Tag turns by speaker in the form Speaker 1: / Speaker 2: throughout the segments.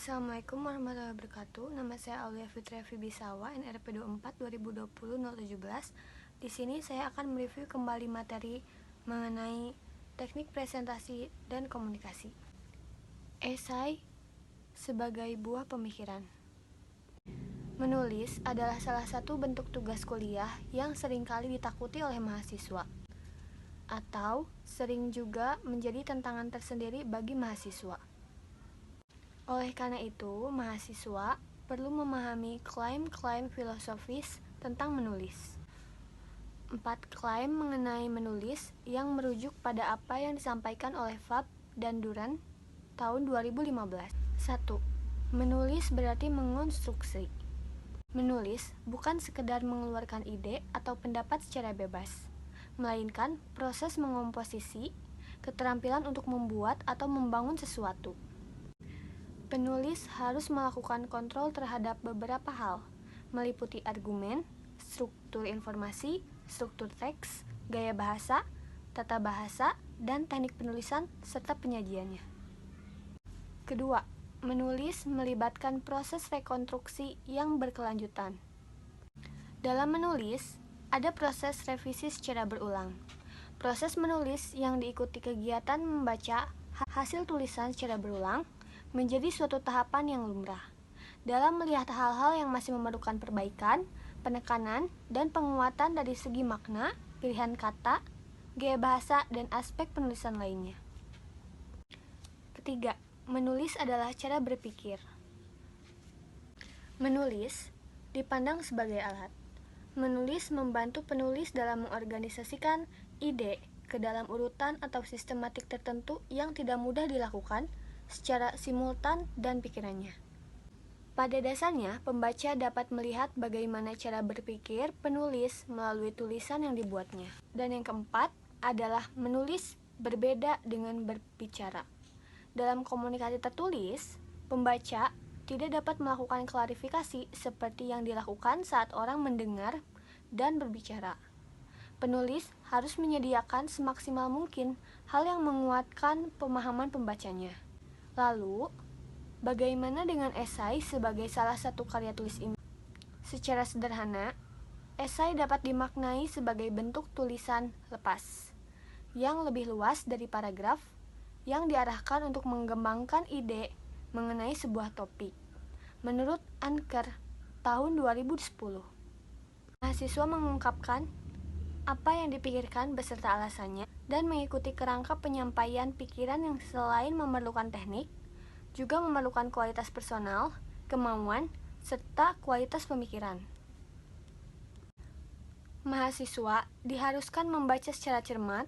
Speaker 1: Assalamualaikum warahmatullahi wabarakatuh. Nama saya Aulia Fitria Fibisawa, NRP 24 2020 017. Di sini saya akan mereview kembali materi mengenai teknik presentasi dan komunikasi. Esai sebagai buah pemikiran. Menulis adalah salah satu bentuk tugas kuliah yang seringkali ditakuti oleh mahasiswa, atau sering juga menjadi tantangan tersendiri bagi mahasiswa. Oleh karena itu, mahasiswa perlu memahami klaim-klaim filosofis tentang menulis. 4 klaim mengenai menulis yang merujuk pada apa yang disampaikan oleh Fab dan Duran tahun 2015. 1. Menulis berarti mengonstruksi. Menulis bukan sekedar mengeluarkan ide atau pendapat secara bebas, melainkan proses mengomposisi, keterampilan untuk membuat atau membangun sesuatu. Penulis harus melakukan kontrol terhadap beberapa hal, meliputi argumen, struktur informasi, struktur teks, gaya bahasa, tata bahasa, dan teknik penulisan serta penyajiannya. Kedua, menulis melibatkan proses rekonstruksi yang berkelanjutan. Dalam menulis, ada proses revisi secara berulang. Proses menulis yang diikuti kegiatan membaca hasil tulisan secara berulang menjadi suatu tahapan yang lumrah dalam melihat hal-hal yang masih memerlukan perbaikan, penekanan, dan penguatan dari segi makna, pilihan kata, gaya bahasa, dan aspek penulisan lainnya. Ketiga, menulis adalah cara berpikir. Menulis dipandang sebagai alat. Menulis membantu penulis dalam mengorganisasikan ide ke dalam urutan atau sistematik tertentu yang tidak mudah dilakukan secara simultan dan pikirannya. Pada dasarnya, pembaca dapat melihat bagaimana cara berpikir penulis melalui tulisan yang dibuatnya. Dan yang keempat adalah menulis berbeda dengan berbicara. Dalam komunikasi tertulis, pembaca tidak dapat melakukan klarifikasi seperti yang dilakukan saat orang mendengar dan berbicara. Penulis harus menyediakan semaksimal mungkin hal yang menguatkan pemahaman pembacanya. Lalu, bagaimana dengan esai sebagai salah satu karya tulis ini? Secara sederhana, esai dapat dimaknai sebagai bentuk tulisan lepas yang lebih luas dari paragraf yang diarahkan untuk mengembangkan ide mengenai sebuah topik. Menurut Anker tahun 2010, mahasiswa mengungkapkan apa yang dipikirkan beserta alasannya dan mengikuti kerangka penyampaian pikiran yang selain memerlukan teknik, juga memerlukan kualitas personal, kemauan, serta kualitas pemikiran. Mahasiswa diharuskan membaca secara cermat,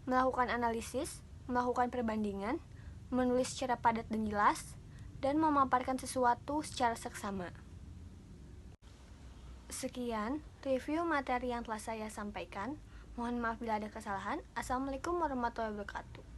Speaker 1: melakukan analisis, melakukan perbandingan, menulis secara padat dan jelas, dan memaparkan sesuatu secara seksama. Sekian review materi yang telah saya sampaikan. Mohon maaf bila ada kesalahan. Assalamualaikum warahmatullahi wabarakatuh.